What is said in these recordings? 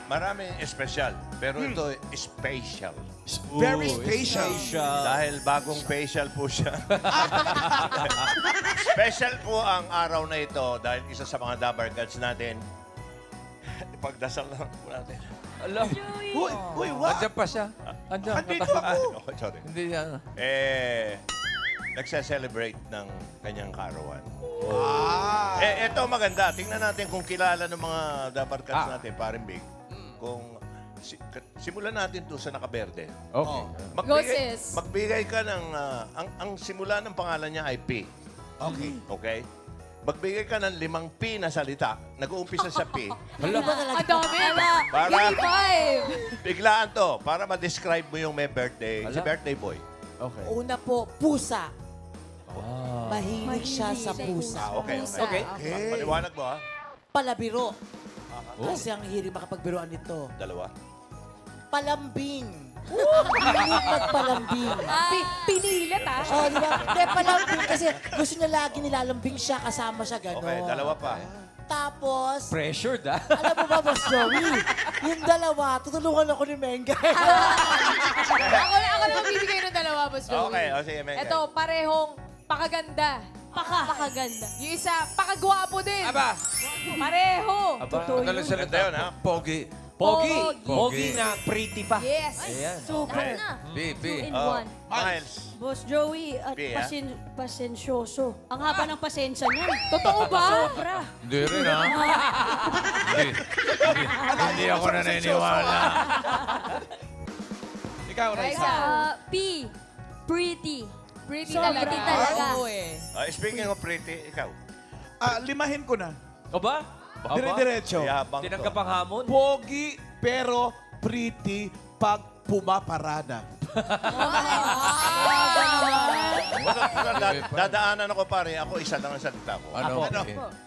Maraming espesyal. Pero ito, special. Very special. Dahil bagong facial po siya. Special po ang araw na ito dahil isa sa mga Dabar Gods natin. Ipagdasal lang po natin. Alam. Uy, what? Andiyan pa siya. Andiyan. Andito ako. Oh, sorry. Hindi yan. Nagse-celebrate ng kanyang karawan. Wow. Ito maganda. Tingnan natin kung kilala ng mga Dabar Gods natin, paring Big. Kung simulan natin to sa nakaberde. Okay. Magbigay ka ng... ang simula ng pangalan niya ay P. Okay. Okay? Magbigay ka ng 5 P na salita. Nag-uumpisa sa P. Hala. Ang dami. Para, Five. biglaan to. Para ma-describe mo yung may birthday. Si Hala. birthday boy. Okay. Una po, pusa. Mahilig siya sa pusa. Okay. Paliwanag mo, ha? Palabiro. Kasi ang hilig makapagbiroan nito. 2. Palambing. Ang hilig magpalambing. Pinilit, ah. Oh, di ba? Hindi, palambing kasi gusto niya lagi nilalambing siya, kasama siya gano'n. Okay, 2 pa. Tapos, Pressured, ah. alam mo ba, Boss Joey? Yung 2, tutulungan ako ni Mengay. Ako na magbibigay ng 2, Boss Joey. Okay, o sige, Mengay. Ito, parehong pakaganda. Pakaganda. Yung isa, pakagwapo din. Aba. Pareho. Aba. Magaling sila Ganda yun, ha? Pogi. Pogi. Pogi na pretty pa. Yes. Ayan. Super na. B. In Oh, one. Miles. Boss Joey, at P, ah? pasensyoso. Ang haba ng pasensya niyan. Totoo ba? Sobra. Hindi rin, ha? Hindi ako naniniwala. Ikaw, Raisa. P. Pretty. Pretty Sobra. talaga. Talaga. Oo, eh. Speaking of pretty, ikaw. 5 ko na. O ba? Dire-diretso. Yabang Tinanggap to. ang hamon? Pogi, pero pretty pag pumaparada. Dadaanan ako, pare. Ako, isa lang ang salita ko. Ano?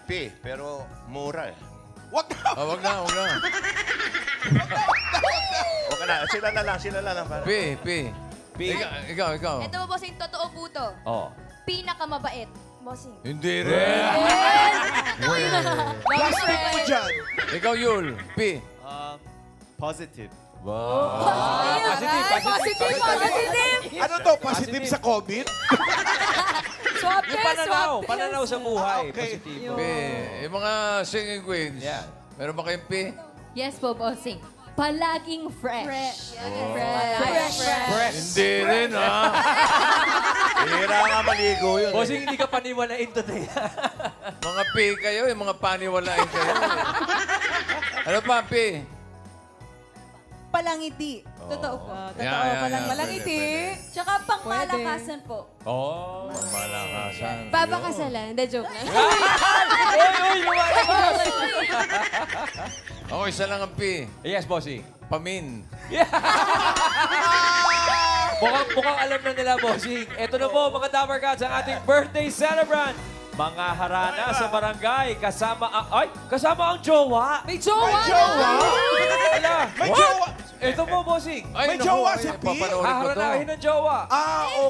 P, pero mura eh. Wag na! Wag na. Huwag ka na. Sila na lang. Pare. P. Ikaw. Ito mo, bossing, totoo po to. Oh. Pinakamabait. Bossing. Hindi rin. Plastic mo dyan. Ikaw, Yul. P. Positive. Wow. Positive. Ano to? Positive sa COVID? Swap Yung test, swap test. pananaw sa buhay. Okay. Positibo. P. Yung mga singing queens. Yeah. Meron ba kayong P? Yes po, bossing. Palaging fresh. Hindi rin, ha? Hira nga maligo yun. Bossing, hindi ka paniwalain today. Mga P kayo, yung mga paniwalain kayo. Ano pa, P? Palangiti. Totoo po. Malangiti. Tsaka pangmalakasan po. Oh, malakasan. Babakasalan. Hindi, joke lang. Uy, lumalabas! Ako, isa lang ang P. Yes, bossing. Pamin. Mukhang alam na nila, bossing. Ito na po, mga Dabar Gods, ang ating birthday celebrant. Mga harana sa barangay, kasama ang jowa. May jowa. Ala, May jowa! ito po, bossing. May jowa si P? Haharanahin ng jowa.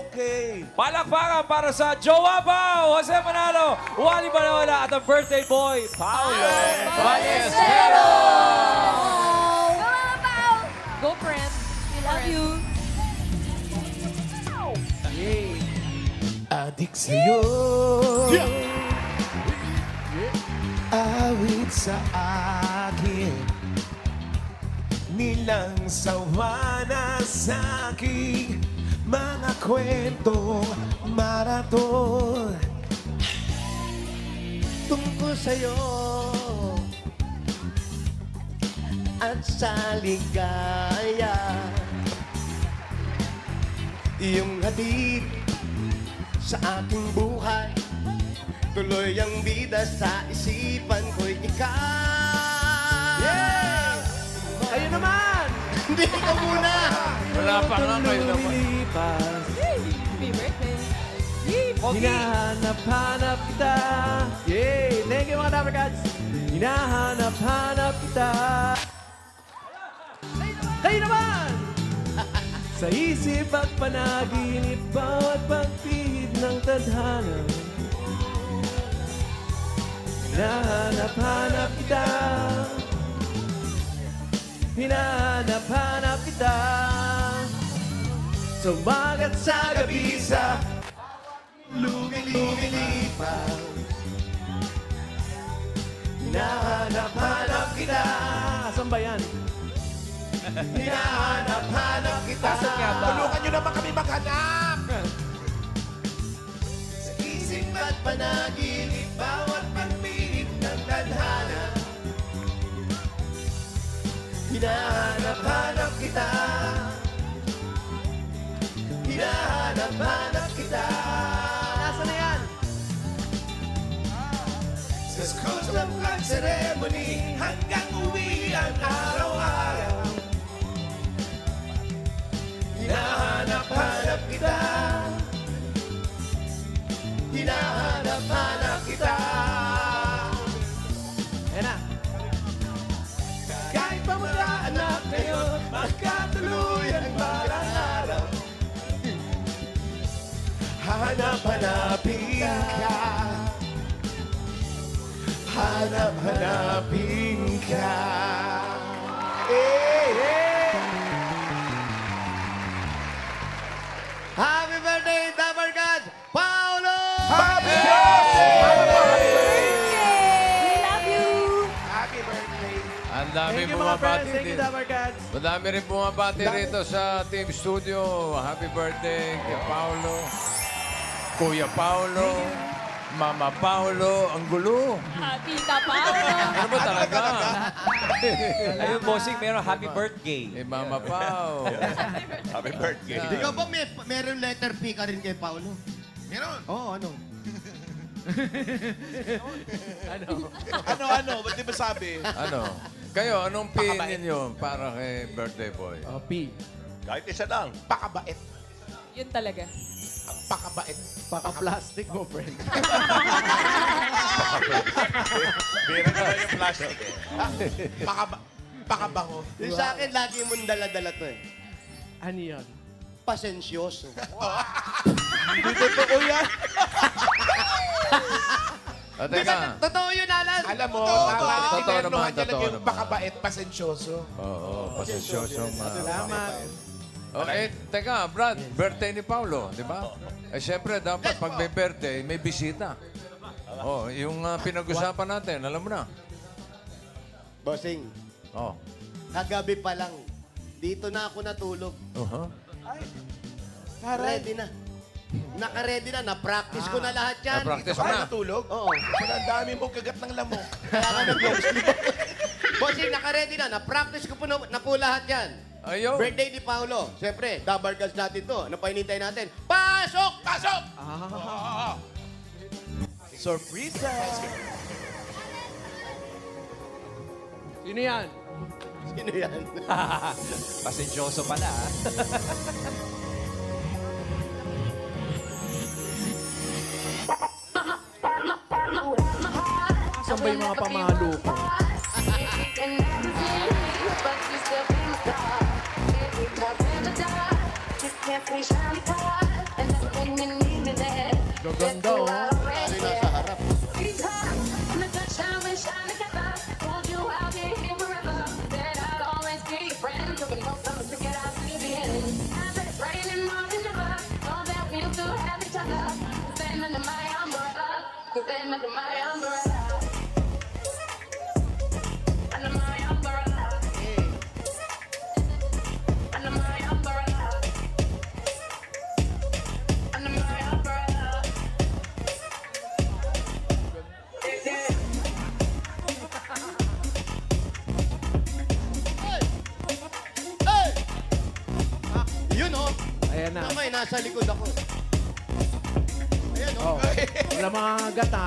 Okay. Palakpakan para sa Jowa Pao, Jose Manalo, Wally Balawala at ang birthday boy, Paolo Ballestero. Go, friend. We love you. Adik sa'yo. Awit sa akin. Nilang sawa na sa'king mga kwentong maraton. Tungkol sa'yo at sa ligaya. Iyong hatid sa aking buhay, tuloy ang bida sa isipan ko'y ikaw. Yeah! Kayo naman! Hindi ka muna! Wala pa nga kayo naman. Happy birthday. Hinahanap-hanap kita. Yay! Thank you, mga Dabar Gods. Hinahanap-hanap kita. Kayo naman! Sa isip at panaginip, bawat pagpihid ng tadhana. Hinahanap-hanap kita. Sumagat sa gabi sa lumilipaw. Hinahanap-hanap kita. Asan ba yan? Hinahanap-hanap kita. Asan nga ba? Tulungan nyo naman kami maghanap. Sa isip at panaginip, bawat pagpilit ng tadhana. Hinahanap-hanap kita. Hinahanap-hanap kita. Nasaan na yan? Sa schools ng flag ceremony, hanggang uwi ang araw-araw. Hinahanap-hanap kita. Hinahanap-hanap kita. Ayan na. Kahit pa mag-aanap ngayon, magkatuloy ang barang araw. Hanap-hanapin ka. Hanap-hanapin ka. Hey, hey. Happy birthday, Dapper Cats! Paolo! Happy birthday! We love you! Happy birthday! Ang dami Thank you mga friends. bumabati Thank you, din. Dapper Cats. Madami rin bumabati rito sa Team Studio. Happy birthday kay Paolo. Kuya Paolo. Mama Paolo. Ang gulo. Tita Paolo. Ano ba talaga? Ayun, bossing, meron happy birthday. Eh, Mama Pao. Happy birthday. Ikaw ba meron letter P ka rin kay Paolo? Meron. Oo, ano? Ano? Ba't di ba sabi? Ano? Kayo, anong pin ninyo para kay birthday boy? P. Kahit isa lang. Pakabait. Yun talaga. Ang pakabait. Paka-plastic mo, friend. Bira na lang yung plastic eh. Pakabango. Yung sa akin, lagi mong dala-dala to eh. Ano yan? Pasensyoso. Hindi totoo yan. O, teka. Totoo yun, Alan. Alam mo, Totoo naman, tinernohan niya lang totoo yung naman. pakabait, pasensyoso. Oo, pasensyoso. Salamat. Okay, teka, Brad, birthday ni Paulo, di ba? Eh, syempre, dapat pag may birthday, may bisita. Oh, yung pinag-usapan natin, alam mo na. Bossing, Oh. kagabi pa lang, dito na ako natulog. Uh-huh. Ready na. Naka-ready na. Na-practice ko na lahat yan. Na-practice mo Ay, na. natulog? Oo. Wala, ang dami mo kagat ng lamok. Kaya ka nag-long sleep. Bossing, naka-ready na. Na-practice ko na po lahat yan. Ayaw. Birthday ni Paolo. Siyempre, double gas natin to. Ano pa hinintay natin? Pasok! Pasok! Surprise! Sino yan? Sino yan? Pasensyoso pala, ah. Asan ba yung mga pamalo ko? Gaganda, oh. Kasi nasa harap. Under my umbrella. Under my umbrella. Under my umbrella. Under my umbrella. Hey! Yun, oh. Ayan na. Kamay, nasa likod ako. Ayan, oh. Wala mga gata.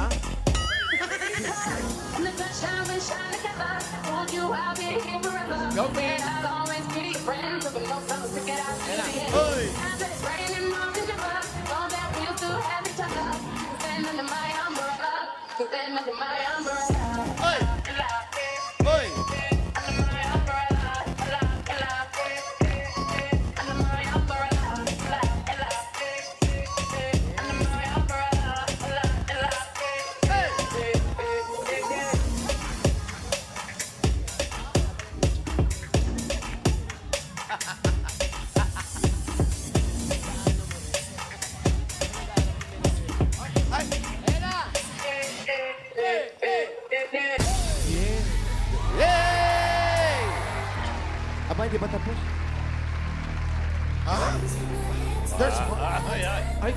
Go, man. I'll always be friends. But no time to get out. Hoy! It's raining more than ever. All that we used to have each other. Stand under my umbrella. Stand under my umbrella. Hoy! Hoy! Under my umbrella. Under my umbrella. Under my umbrella. hindi pa tapos. There's Ay,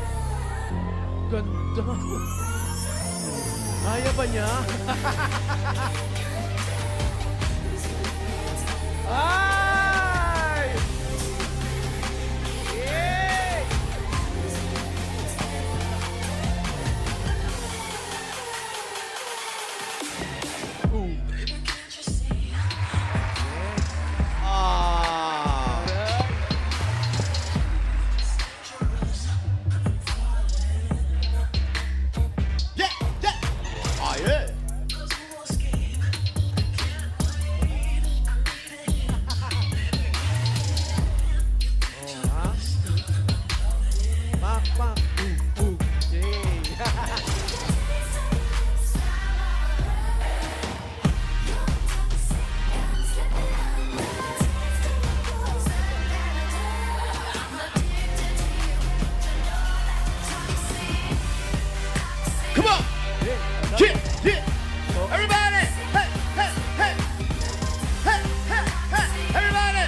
ganda. Kaya ba niya? Ay! Yay! Yeah, yeah. Oh, yeah. Pak, pak. Yay! Come on. Yeah, yeah. Everybody. Hey, hey, hey. Hey, hey, hey. Everybody.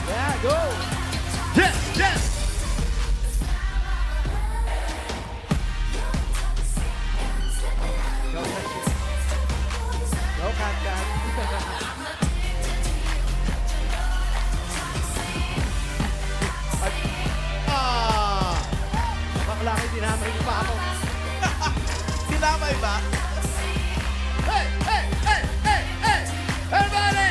Yeah, go! Yes, yes. Go, cat, cat. Bakla kayo, dinamay niyo pa ako. Dinamay ba? Hey, hey, hey, hey, hey. Everybody.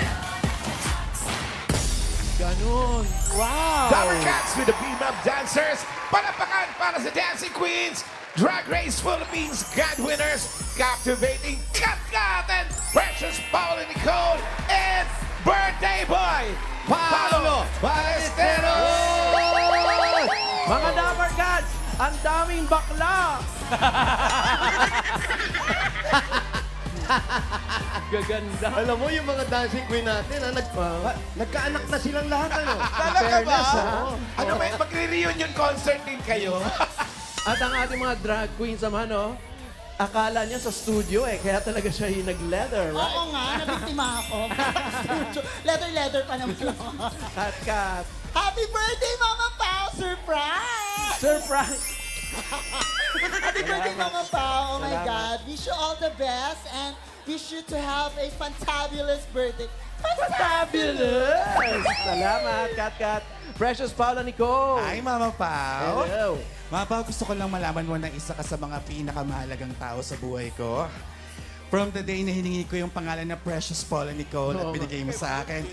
Ganun. Wow! Dapper Cats with the Beam-Up Dancers. Palapakan para sa Dancing Queens. Drag Race Philippines God winners. Captivating Kat and Precious Paul and Nicole. And Birthday Boy, Paolo Ballesteros. Mga Dapper Cats, ang daming bakla! Gaganda. Alam mo, yung mga dancing queen natin, nagkaanak na silang lahat, ano? Talaga ba? Fairness, ha? Ano ba? Magre-reunion concert din kayo? At ang ating mga drag queens naman, no? Akala niya sa studio kaya talaga siya yung nag-leather, right? Oo nga, nabiktima ako. Leather pa naman ako. Kat, kat. Happy birthday, Mama Pao! Surprise! Surprise! Happy birthday, Mama Pao! Oh my Salamat. God. Wish you all the best and wish you to have a fantabulous birthday. Fabulous! Salamat, Kat, kat. Precious Paula Nicole. Hi, Mama Pao. Hello. Mama Pao, gusto ko lang malaman mo na isa ka sa mga pinakamahalagang tao sa buhay ko. From the day na hiningi ko yung pangalan na Precious Paula Nicole at binigay mo sa akin.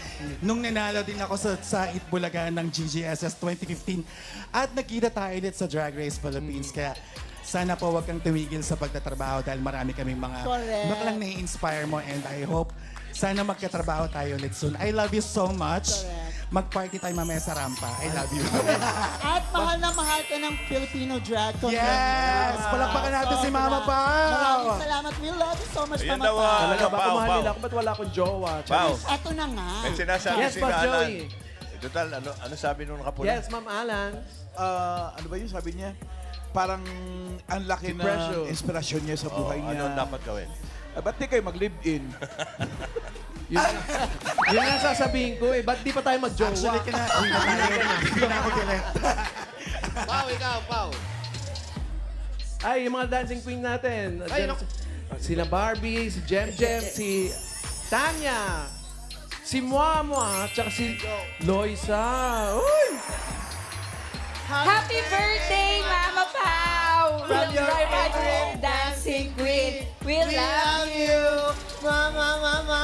Nung nanalo din ako sa Itbulaga ng GGSS 2015 at nagkita tayo ulit sa Drag Race Philippines. Kaya sana po wag kang tumigil sa pagtatrabaho dahil marami kaming mga baklang nai-inspire mo and I hope sana magkatrabaho tayo ulit soon. I love you so much. Mag-party tayo mamaya sa rampa. I love you. At mahal na mahal ka ng Filipino drag. Yes! Palakpakan natin si Mama Pao! Maraming salamat. We love you so much, Ayan Mama daw, Pao. Talaga ba Pao, kumahal Pao. nila ako? Ba't wala akong jowa? Pao, Eto na nga. may sinasabi Yes, si Boss Alan. Joey. Total, ano sabi nung nakapula? Yes, Ma'am Alan. Ano ba yung sabi niya? Parang ang laki na Depression. inspirasyon niya sa buhay niya. Ano dapat gawin? Ba't di kayo mag-live-in? Yun nga sasabihin ko Ba't di pa tayo mag-jowa? Actually, uwi na tayo. Hindi na ako kailan. Pao, ikaw, Pao. Ay, yung mga dancing queen natin. Ay, Diyan, sila Barbie, si Jem Jem, si Tanya, si Muamua, tsaka si Loisa. Uy! Happy birthday, Mama Pao! From your favorite favorite dancing queen. We We love you, Mama, Mama.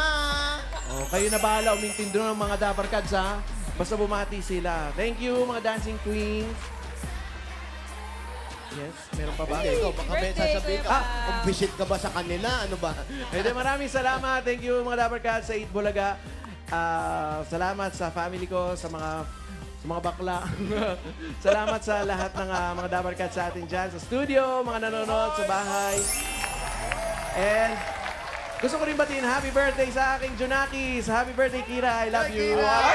Oh, kayo na bahala umintindi ng mga Dapper Cats, ha? Basta bumati sila. Thank you, mga dancing queens. Yes, meron pa ba? Hindi, ikaw, baka may sasabihin ka. Kung visit ka ba sa kanila, ano ba? Pwede, maraming salamat. Thank you, mga Dapper Cats sa Itbulaga. Salamat sa family ko, sa mga bakla. Salamat sa lahat ng mga Dapper Cats sa atin dyan sa studio, mga nanonood sa bahay. And gusto ko rin batiin happy birthday sa aking Junakis. Happy birthday, Kira. I love you. Ay,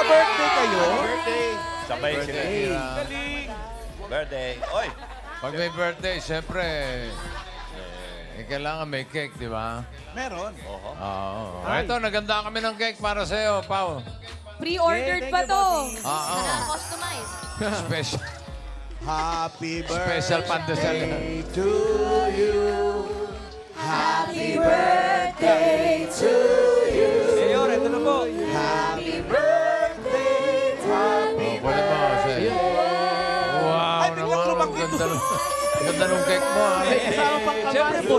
birthday kayo? Birthday. Sabay sila. Birthday. Oy! Pag may birthday, siyempre, kailangan may cake, di ba? Meron. Oo. Ito, naganda kami ng cake para sa'yo, Pao. Pre-ordered pa to. Oo. Customize. Special. Happy birthday Special pandesal. to you. Happy birthday to you. Mayor, ito na po. Happy birthday, happy Pwede mo kasi. Wow, naman. Ang ganda ng cake mo, ha? Siyempre po,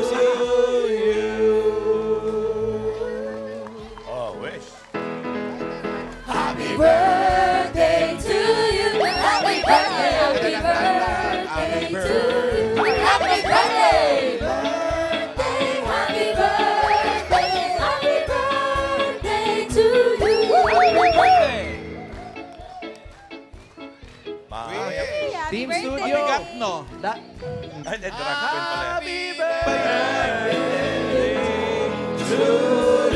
Oh, wish. Happy birthday to you. Happy birthday. Happy birthday to you. Happy birthday. Happy birthday. Happy birthday to you. Team Studio. Mabigat, no? Ay, drag queen pala. Happy birthday to